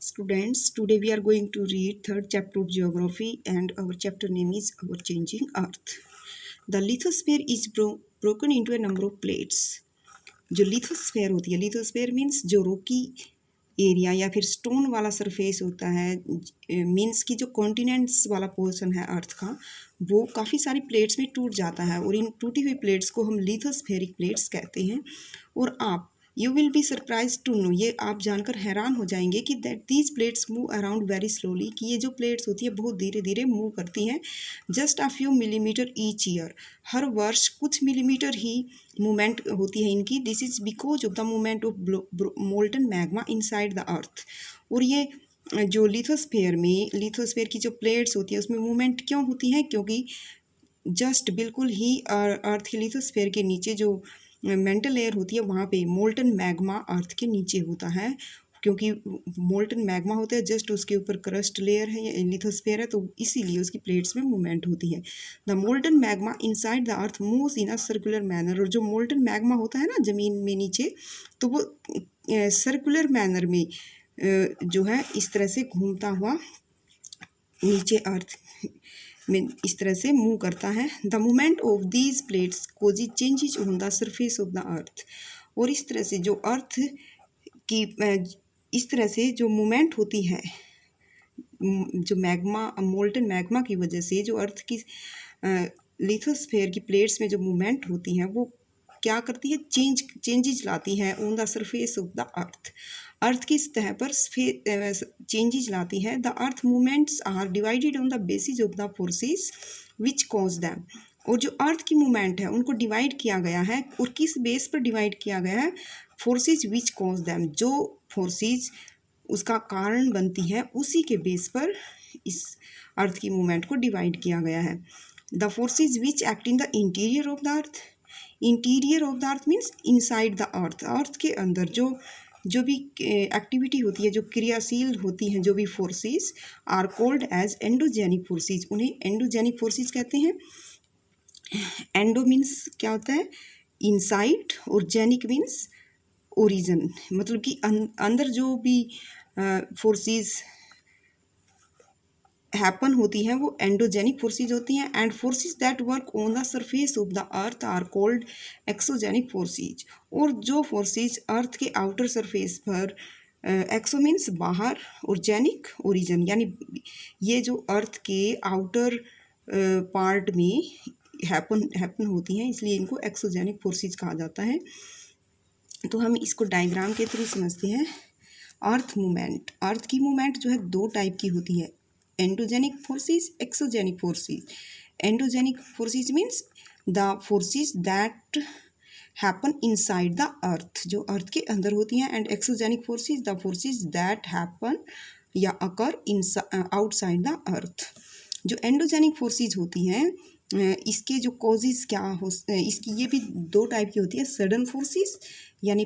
Students, today we are going to read third chapter of geography and our chapter name is Our Changing Earth. The lithosphere is broken into a number of plates. जो lithosphere होती है, lithosphere means जो रोकी area या फिर stone वाला surface होता है, मीन्स कि जो कॉन्टिनेंट्स वाला पोर्शन है अर्थ का, वो काफ़ी सारी प्लेट्स में टूट जाता है और इन टूटी हुई प्लेट्स को हम लिथोस्फेरिक प्लेट्स कहते हैं। और आप you will be surprise to know, ये आप जानकर हैरान हो जाएंगे कि that these plates move around very slowly, कि ये जो प्लेट्स होती है बहुत धीरे धीरे मूव करती हैं। Just a few millimetre each year, हर वर्ष कुछ मिलीमीटर ही मूवमेंट होती है इनकी। This is because of the movement of molten magma inside the earth. और ये जो लिथोस्फेयर की जो प्लेट्स होती है उसमें मूवमेंट क्यों होती है? क्योंकि जस्ट बिल्कुल ही अर्थ के लिथोस्फेयर के नीचे जो मेंटल लेयर होती है वहाँ पे मोल्टन मैग्मा अर्थ के नीचे होता है। क्योंकि मोल्टन मैग्मा होता है, जस्ट उसके ऊपर क्रस्ट लेयर है या लिथोस्फेयर है, तो इसीलिए उसकी प्लेट्स में मूवमेंट होती है। The molten magma inside the earth moves in a circular manner. और जो मोल्टन मैग्मा होता है ना ज़मीन में नीचे, तो वो सर्कुलर मैनर में जो है इस तरह से घूमता हुआ नीचे अर्थ में इस तरह से मूव करता है। The movement of these plates cause changes on the surface of the earth. और इस तरह से जो अर्थ की इस तरह से जो मूवमेंट होती है, जो मैग्मा मोल्टन मैग्मा की वजह से जो अर्थ की लिथोस्फेयर की प्लेट्स में जो मूवमेंट होती हैं वो क्या करती है? चेंजेज लाती है on the surface of the earth. Earth की सतह पर चेंजेज लाती है। The earth movements are divided on the basis of the forces which cause them. और जो अर्थ की मूवमेंट है उनको डिवाइड किया गया है। और किस बेस पर डिवाइड किया गया है? फोर्सेस विच कॉज दैम, जो फोर्सेस उसका कारण बनती है उसी के बेस पर इस अर्थ की मूवमेंट को डिवाइड किया गया है। The forces which act in the interior of the earth. Interior of the earth means inside the earth. Earth के अंदर जो भी एक्टिविटी होती है, जो क्रियाशील होती हैं, जो भी forces are called as endogenic forces. उन्हें एंडोजेनिक फोर्सेस कहते हैं। एंडो मीन्स क्या होता है? इनसाइड, और जेनिक मीन्स ओरिजिन, मतलब कि अंदर जो भी फोर्सेस हैपन होती हैं वो एंडोजेनिक फोर्सेस होती हैं। And forces that work on the surface of the earth are called exogenic forces. और जो फोर्सेस अर्थ के आउटर सरफेस पर, एक्सो मीन्स बाहर और जेनिक ओरिजिन, यानी ये जो अर्थ के आउटर पार्ट में हैपन होती हैं, इसलिए इनको एक्सोजेनिक फोर्सेस कहा जाता है। तो हम इसको डायग्राम के थ्रू समझते हैं। अर्थ मूवमेंट, अर्थ की मूवमेंट जो है दो टाइप की होती है, endogenic forces, exogenic forces. Endogenic forces means the forces that happen inside the अर्थ, जो अर्थ के अंदर होती हैं। And exogenic forces the forces that happen या अकर इन आउटसाइड द अर्थ। जो एंडोजेनिक फोर्सेस होती हैं इसके जो कॉजेज़ क्या हो, इसकी ये भी दो टाइप की होती है। सडन फोर्सेस, यानी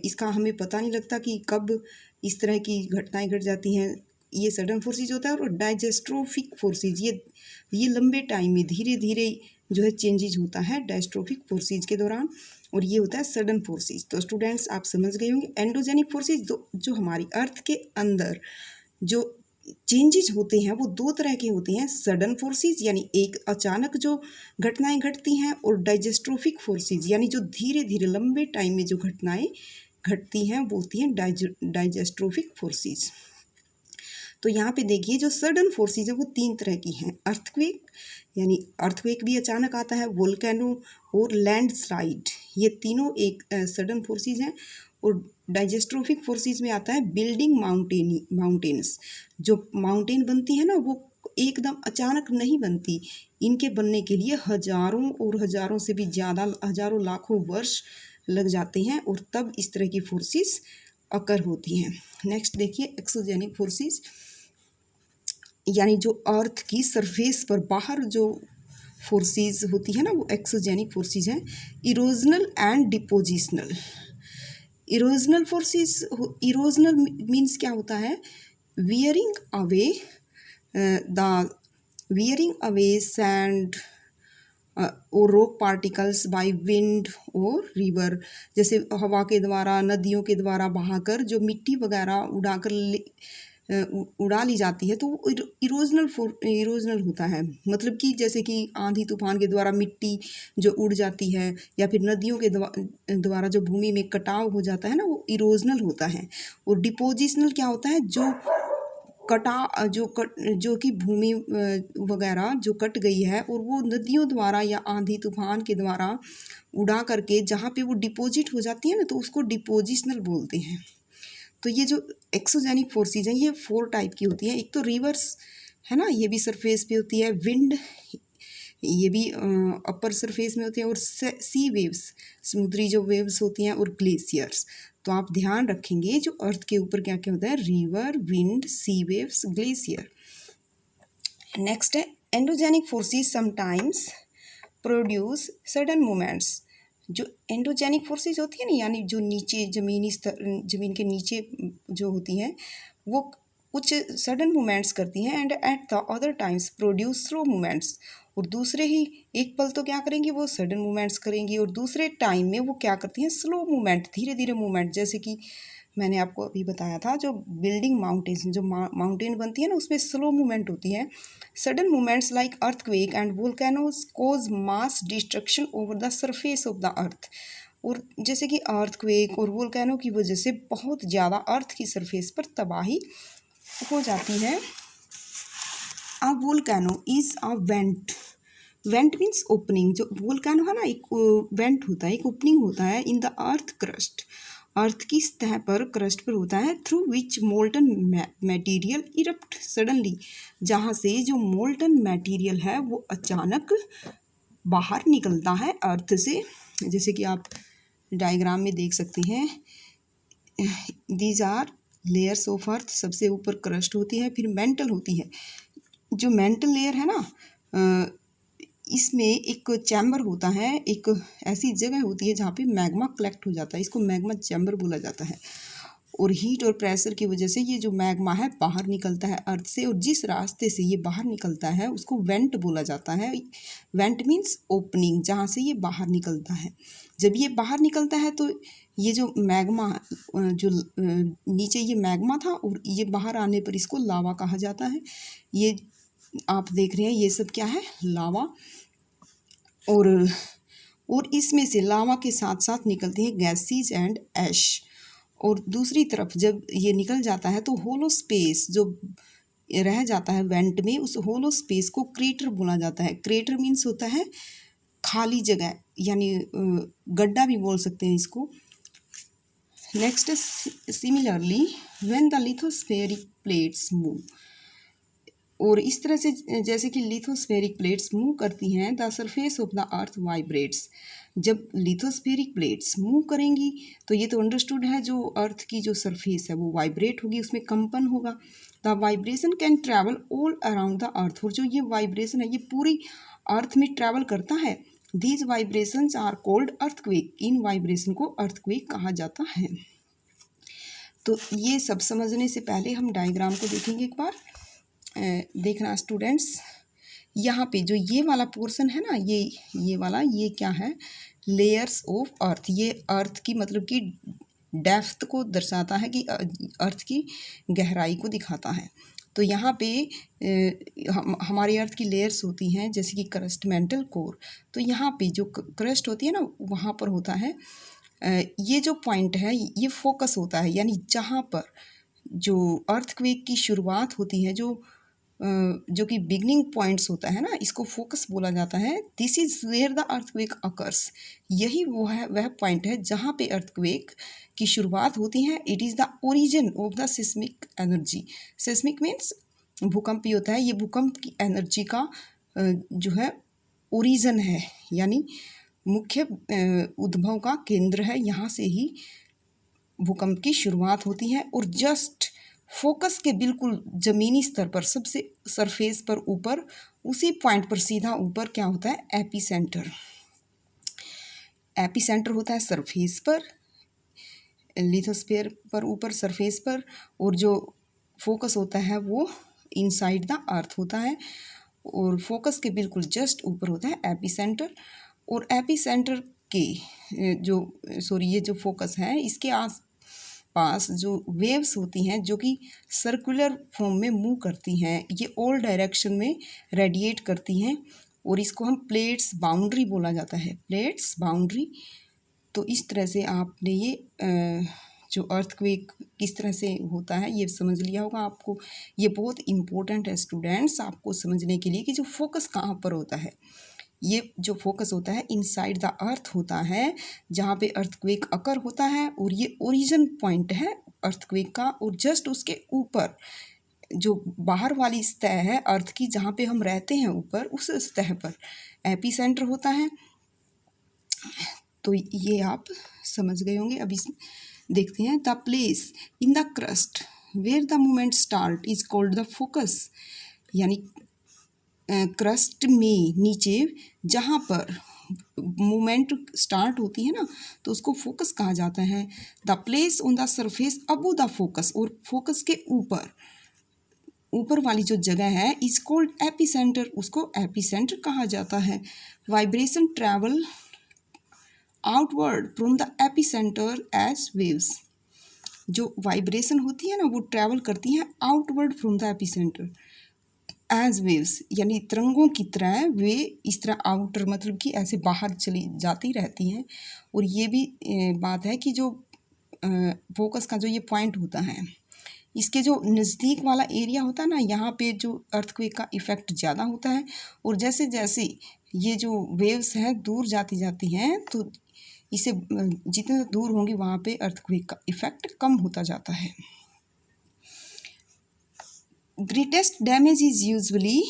इसका हमें पता नहीं लगता कि कब इस तरह की घटनाएं घट जाती हैं, ये सडन फोर्सेस होता है। और डायजेस्ट्रोफिक फोर्सेस, ये लंबे टाइम में धीरे धीरे जो है चेंजेज होता है डायस्ट्रोफिक फोर्सेस के दौरान, और ये होता है सडन फोर्सेस। तो स्टूडेंट्स आप समझ गए होंगे एंडोजेनिक फोर्सेस जो हमारी अर्थ के अंदर जो चेंजेस होते हैं वो दो तरह के होते हैं। सडन फोर्सेस यानी एक अचानक जो घटनाएं घटती हैं, और डाइजेस्ट्रोफिक फोर्सेस यानी जो धीरे धीरे लंबे टाइम में जो घटनाएं घटती हैं वो होती हैं डाइजेस्ट्रोफिक फोर्सेस। तो यहाँ पे देखिए जो सडन फोर्सेस है वो तीन तरह की हैं। अर्थक्वेक, यानी अर्थक्वेक भी अचानक आता है, वोल्केनो और लैंडस्लाइड, ये तीनों एक सडन फोर्सेस हैं। और डाइजेस्ट्रोफिक फोर्सेस में आता है बिल्डिंग माउंटेन्स, जो माउंटेन बनती है ना वो एकदम अचानक नहीं बनती, इनके बनने के लिए हजारों और हजारों से भी ज़्यादा, हजारों लाखों वर्ष लग जाते हैं, और तब इस तरह की फोर्सेस अकर होती हैं। नेक्स्ट देखिए एक्सोजेनिक फोर्सेस, यानी जो अर्थ की सरफेस पर बाहर जो फोर्सेस होती है ना वो एक्सोजेनिक फोर्सेस हैं। Erosional and depositional. Erosional forces, erosional means क्या होता है? वियरिंग अवे सैंड और रॉक पार्टिकल्स बाय विंड और रिवर, जैसे हवा के द्वारा, नदियों के द्वारा बहाकर जो मिट्टी वगैरह उड़ा ली जाती है, तो वो इरोजनल होता है। मतलब कि जैसे कि आंधी तूफान के द्वारा मिट्टी जो उड़ जाती है, या फिर नदियों के द्वारा जो भूमि में कटाव हो जाता है ना, वो इरोजनल होता है। और डिपोजिशनल क्या होता है, जो कि भूमि वगैरह जो कट गई है और वो नदियों द्वारा या आंधी तूफान के द्वारा उड़ा करके जहाँ पे वो डिपॉजिट हो जाती है ना, तो उसको डिपोजिशनल बोलते हैं। तो ये जो एक्सोजेनिक फोर्सेज हैं, ये 4 टाइप की होती है। एक तो रिवर्स है ना, ये भी सरफेस पे होती है। विंड, ये भी अपर सरफेस में होती है। और सी वेव्स, समुद्री जो वेव्स होती हैं। और ग्लेशियर्स। तो आप ध्यान रखेंगे जो अर्थ के ऊपर क्या क्या होता है, रिवर, विंड, सी वेव्स, ग्लेशियर। नेक्स्ट है endogenic forces sometimes produce sudden movements. जो एंडोजेनिक फोर्सेस होती है ना, यानी जो नीचे ज़मीन के नीचे जो होती हैं, वो कुछ सडन मूवमेंट्स करती हैं। And at the other times produce slow movements. और दूसरे ही एक पल तो क्या करेंगी, वो सडन मूवमेंट्स करेंगी, और दूसरे टाइम में वो क्या करती हैं, स्लो मूवमेंट, धीरे धीरे मूवमेंट। जैसे कि मैंने आपको अभी बताया था, जो बिल्डिंग माउंटेन्स, जो माउंटेन बनती है ना, उसमें स्लो मूवमेंट होती है। Sudden movements like earthquake and volcanoes cause mass destruction over the surface of the earth. और जैसे कि अर्थक्वेक और वोल्केनो की वजह से बहुत ज़्यादा अर्थ की सरफेस पर तबाही हो जाती है। A volcano is a vent means opening. जो वोल्केनो है ना, एक वेंट होता है, एक ओपनिंग होता है इन द अर्थ क्रस्ट, अर्थ की सतह पर, क्रस्ट पर होता है। Through which molten material erupt suddenly, जहाँ से जो मोल्टन मटेरियल है वो अचानक बाहर निकलता है अर्थ से। जैसे कि आप डायग्राम में देख सकते हैं, these are layers of earth. सबसे ऊपर क्रस्ट होती है, फिर मेंटल होती है। जो मेंटल लेयर है ना, इसमें एक चैम्बर होता है, एक ऐसी जगह होती है जहाँ पे मैग्मा कलेक्ट हो जाता है, इसको मैग्मा चैम्बर बोला जाता है। और हीट और प्रेशर की वजह से ये जो मैग्मा है बाहर निकलता है अर्थ से, और जिस रास्ते से ये बाहर निकलता है उसको वेंट बोला जाता है। वेंट मीन्स ओपनिंग, जहाँ से ये बाहर निकलता है। जब ये बाहर निकलता है तो ये जो मैग्मा, जो नीचे ये मैग्मा था, और ये बाहर आने पर इसको लावा कहा जाता है। ये आप देख रहे हैं, ये सब क्या है, लावा। और इसमें से लावा के साथ साथ निकलती है गैसेज एंड ऐश। और दूसरी तरफ जब ये निकल जाता है तो होलो स्पेस जो रह जाता है वेंट में, उस होलो स्पेस को क्रेटर बोला जाता है। क्रेटर मीन्स होता है खाली जगह, यानी गड्ढा भी बोल सकते हैं इसको। Next, similarly when the lithospheric plates move. और इस तरह से जैसे कि लिथोस्फेरिक प्लेट्स मूव करती हैं, the surface of the earth vibrates. जब लिथोस्फेरिक प्लेट्स मूव करेंगी तो ये तो अंडरस्टूड है, जो अर्थ की जो सरफेस है वो वाइब्रेट होगी, उसमें कंपन होगा। The vibration can travel all around the earth. और जो ये वाइब्रेशन है ये पूरी अर्थ में ट्रैवल करता है। These vibrations are called earthquake. इन वाइब्रेशन को अर्थक्वेक कहा जाता है। तो ये सब समझने से पहले हम डायग्राम को देखेंगे एक बार। देखना स्टूडेंट्स, यहाँ पे जो ये वाला पोर्शन है ना, ये वाला, ये क्या है, लेयर्स ऑफ अर्थ। ये अर्थ की मतलब कि डेप्थ को दर्शाता है, कि अर्थ की गहराई को दिखाता है। तो यहाँ पे हमारी अर्थ की लेयर्स होती हैं, जैसे कि क्रस्ट, मेंटल, कोर। तो यहाँ पे जो क्रस्ट होती है ना, वहाँ पर होता है ये जो पॉइंट है, ये फोकस होता है, यानी जहाँ पर जो अर्थक्वेक की शुरुआत होती है, जो कि बिगनिंग पॉइंट्स होता है ना, इसको फोकस बोला जाता है। This is where the earthquake occurs. यही वो है, वह पॉइंट है जहाँ पे अर्थक्वेक की शुरुआत होती है। It is the origin of the seismic energy. Seismic means भूकंप ही होता है। ये भूकंप की एनर्जी का जो है ओरिजिन है, यानी मुख्य उद्भव का केंद्र है। यहाँ से ही भूकंप की शुरुआत होती है। और जस्ट फोकस के बिल्कुल ज़मीनी स्तर पर, सबसे सरफेस पर ऊपर, उसी पॉइंट पर सीधा ऊपर क्या होता है, एपीसेंटर। एपीसेंटर होता है सरफेस पर, लिथोस्फीयर पर ऊपर सरफेस पर, और जो फोकस होता है वो इनसाइड द अर्थ होता है। और फोकस के बिल्कुल जस्ट ऊपर होता है एपी सेंटर। और एपी सेंटर के ये जो फोकस है इसके आस पास जो वेव्स होती हैं जो कि सर्कुलर फॉर्म में मूव करती हैं, ये ऑल डायरेक्शन में रेडिएट करती हैं और इसको हम प्लेट्स बाउंड्री बोला जाता है, प्लेट्स बाउंड्री। तो इस तरह से आपने ये जो अर्थक्वेक किस तरह से होता है ये समझ लिया होगा आपको। ये बहुत इम्पोर्टेंट है स्टूडेंट्स आपको समझने के लिए कि जो फोकस कहाँ पर होता है। ये जो फोकस होता है इनसाइड द अर्थ होता है, जहाँ पे अर्थक्वेक अकर होता है, और ये ओरिजिन पॉइंट है अर्थक्वेक का। और जस्ट उसके ऊपर जो बाहर वाली सतह है अर्थ की, जहाँ पे हम रहते हैं ऊपर, उस सतह पर एपी सेंटर होता है। तो ये आप समझ गए होंगे। अब इस देखते हैं, the place in the crust where the movement start is called the focus. यानी क्रस्ट में नीचे जहाँ पर मूवमेंट स्टार्ट होती है ना, तो उसको फोकस कहा जाता है। The place on the surface above the focus, और फोकस के ऊपर वाली जो जगह है इज कॉल्ड एपी सेंटर, उसको एपी सेंटर कहा जाता है। Vibration travel outward from the epicentre as waves. जो वाइब्रेशन होती है ना वो ट्रैवल करती है outward from the epicentre as waves, यानी तरंगों की तरह वे इस तरह आउटर मतलब कि ऐसे बाहर चली जाती रहती हैं। और ये भी बात है कि जो फोकस का जो ये पॉइंट होता है, इसके जो नज़दीक वाला एरिया होता है ना, यहाँ पे जो अर्थक्वेक का इफ़ेक्ट ज़्यादा होता है। और जैसे जैसे ये जो वेव्स हैं दूर जाती हैं, तो इसे जितने दूर होंगी वहाँ पे अर्थक्वेक का इफ़ेक्ट कम होता जाता है। Greatest damage is usually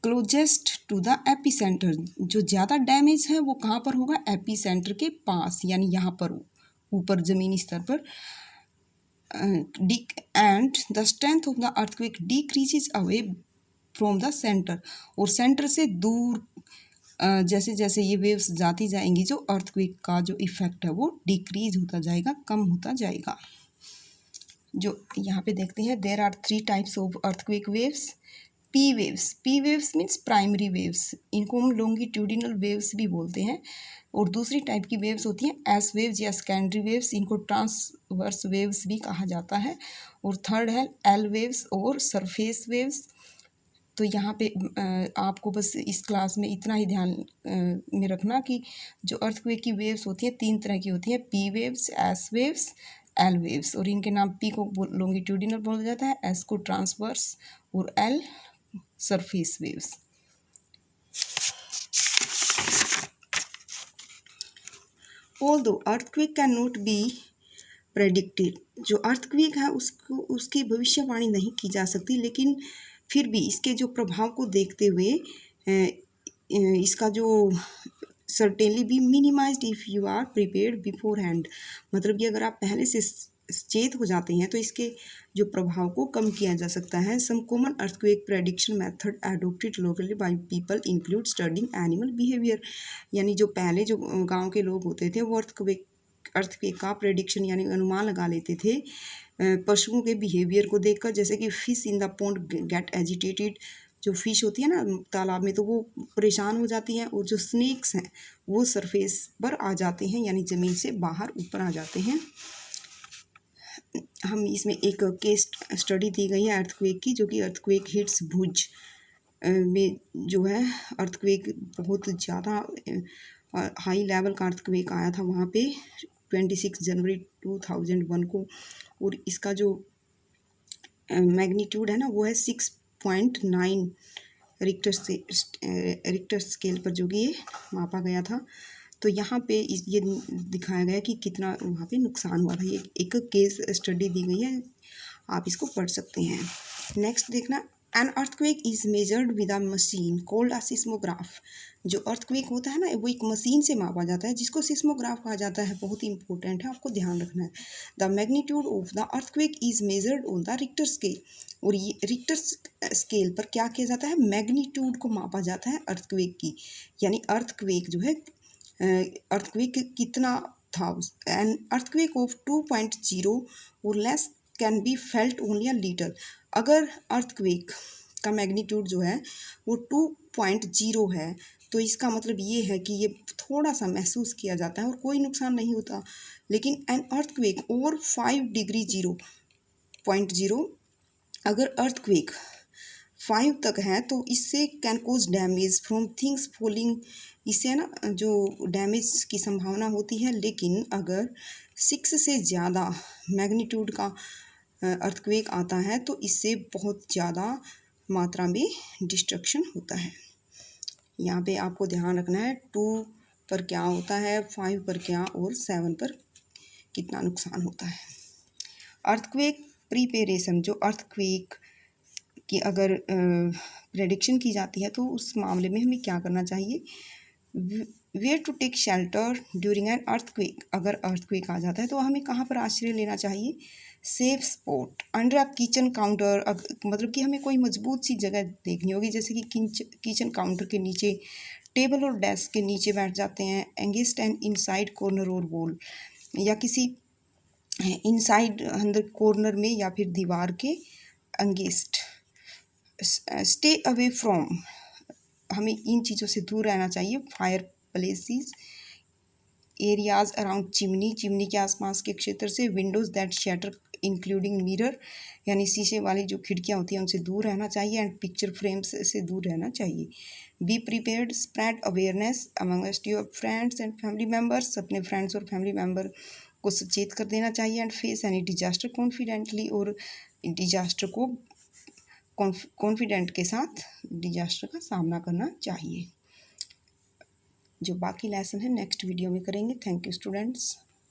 closest to the epicentre. जो ज़्यादा डैमेज है वो कहाँ पर होगा, एपी सेंटर के पास, यानी यहाँ पर ऊपर ज़मीनी स्तर पर। And the strength of the earthquake decreases away from the centre. और सेंटर से दूर जैसे जैसे ये वेव्स जाती जाएंगी, जो अर्थक्वेक का जो इफ़ेक्ट है वो डिक्रीज होता जाएगा, कम होता जाएगा। जो यहाँ पे देखते हैं, there are 3 types of earthquake waves. P waves means primary waves, इनको हम लॉन्गिट्यूडिनल वेव्स भी बोलते हैं। और दूसरी टाइप की वेव्स होती हैं एस वेव्स या सेकेंडरी वेव्स, इनको ट्रांसवर्स वेव्स भी कहा जाता है। और थर्ड है एल वेव्स और सरफेस वेव्स। तो यहाँ पे आपको बस इस क्लास में इतना ही ध्यान में रखना कि जो अर्थक्वेक की वेव्स होती हैं 3 तरह की होती हैं, P waves, S waves, L waves. और इनके नाम, पी को लॉन्गिट्यूडिनल बोला जाता है, एस को ट्रांसवर्स और L surface waves. Although earthquake can not be predicted, जो अर्थक्वेक है उसकी भविष्यवाणी नहीं की जा सकती, लेकिन फिर भी इसके जो प्रभाव को देखते हुए इसका जो certainly be minimised if you are prepared beforehand. मतलब कि अगर आप पहले से सचेत हो जाते हैं तो इसके जो प्रभाव को कम किया जा सकता है। Some common earthquake prediction method adopted locally by people include studying animal behaviour. यानी जो पहले जो गांव के लोग होते थे वो अर्थक्वेक का प्रेडिक्शन यानी अनुमान लगा लेते थे पशुओं के बिहेवियर को देखकर। जैसे कि fish in the pond get agitated, जो फिश होती है ना तालाब में, तो वो परेशान हो जाती हैं। और जो स्नेक्स हैं वो सरफेस पर आ जाते हैं, यानी ज़मीन से बाहर ऊपर आ जाते हैं। हम इसमें एक केस स्टडी दी गई है अर्थक्वेक की, जो कि अर्थक्वेक हिट्स भुज में जो है अर्थक्वेक बहुत ज़्यादा हाई लेवल का अर्थक्वेक आया था वहाँ पे 26 जनवरी 2001 को। और इसका जो मैग्नीट्यूड है ना वो है 6.9 रिक्टर स्केल पर जो कि ये मापा गया था। तो यहाँ पे ये दिखाया गया कि कितना वहाँ पे नुकसान हुआ था। ये एक केस स्टडी दी गई है, आप इसको पढ़ सकते हैं। नेक्स्ट देखना, an earthquake is measured with a machine called a seismograph. जो अर्थक्वेक होता है ना वो एक मशीन से मापा जाता है जिसको सिस्मोग्राफ कहा जाता है। बहुत ही इंपॉर्टेंट है, आपको ध्यान रखना है। The magnitude of the earthquake is measured on the Richter scale. और ये रिक्टर स्केल पर क्या किया जाता है, मैग्नीट्यूड को मापा जाता है अर्थक्वेक की। यानी अर्थक्वेक जो है अर्थक्वेक कितना था। एन अर्थक्वेक ऑफ 2.0 और less can be felt only a little. अगर अर्थक्वेक का मैग्नीट्यूड जो है वो 2.0 है। तो इसका मतलब ये है कि ये थोड़ा सा महसूस किया जाता है और कोई नुकसान नहीं होता। लेकिन एन अर्थक्वेक ओवर 5.0 अगर अर्थक्वेक 5 तक है तो इससे can cause damage from things falling, इससे ना जो डैमेज की संभावना होती है। लेकिन अगर 6 से ज़्यादा मैग्नीट्यूड का अर्थक्वेक आता है तो इससे बहुत ज़्यादा मात्रा में डिस्ट्रक्शन होता है। यहाँ पे आपको ध्यान रखना है 2 पर क्या होता है, 5 पर क्या और 7 पर कितना नुकसान होता है। अर्थक्वेक प्रिपरेशन, जो अर्थक्वेक की अगर प्रेडिक्शन की जाती है तो उस मामले में हमें क्या करना चाहिए, where to take shelter during an earthquake. अगर अर्थक्वेक आ जाता है तो हमें कहाँ पर आश्रय लेना चाहिए, safe spot under a kitchen counter. मतलब कि हमें कोई मजबूत सी जगह देखनी होगी, जैसे कि किचन काउंटर के नीचे, टेबल और डेस्क के नीचे बैठ जाते हैं, एंगेस्ट एंड इनसाइड कॉर्नर और वॉल, या किसी इनसाइड अंदर कॉर्नर में या फिर दीवार के अंगेस्ट। स्टे अवे फ्रॉम, हमें इन चीज़ों से दूर रहना चाहिए। Fire places, areas around chimney, chimney के आसपास के क्षेत्र से। Windows that shutter including mirror, यानी शीशे वाली जो खिड़कियाँ होती हैं उनसे दूर रहना चाहिए। एंड पिक्चर फ्रेम्स से दूर रहना चाहिए। Be prepared, spread awareness amongst your friends and family members, अपने फ्रेंड्स और फैमिली मेम्बर को सचेत कर देना चाहिए। And face any disaster confidently, और डिजास्टर को कॉन्फिडेंट के साथ डिजास्टर का सामना करना चाहिए। जो बाकी लेसन है नेक्स्ट वीडियो में करेंगे। Thank you students.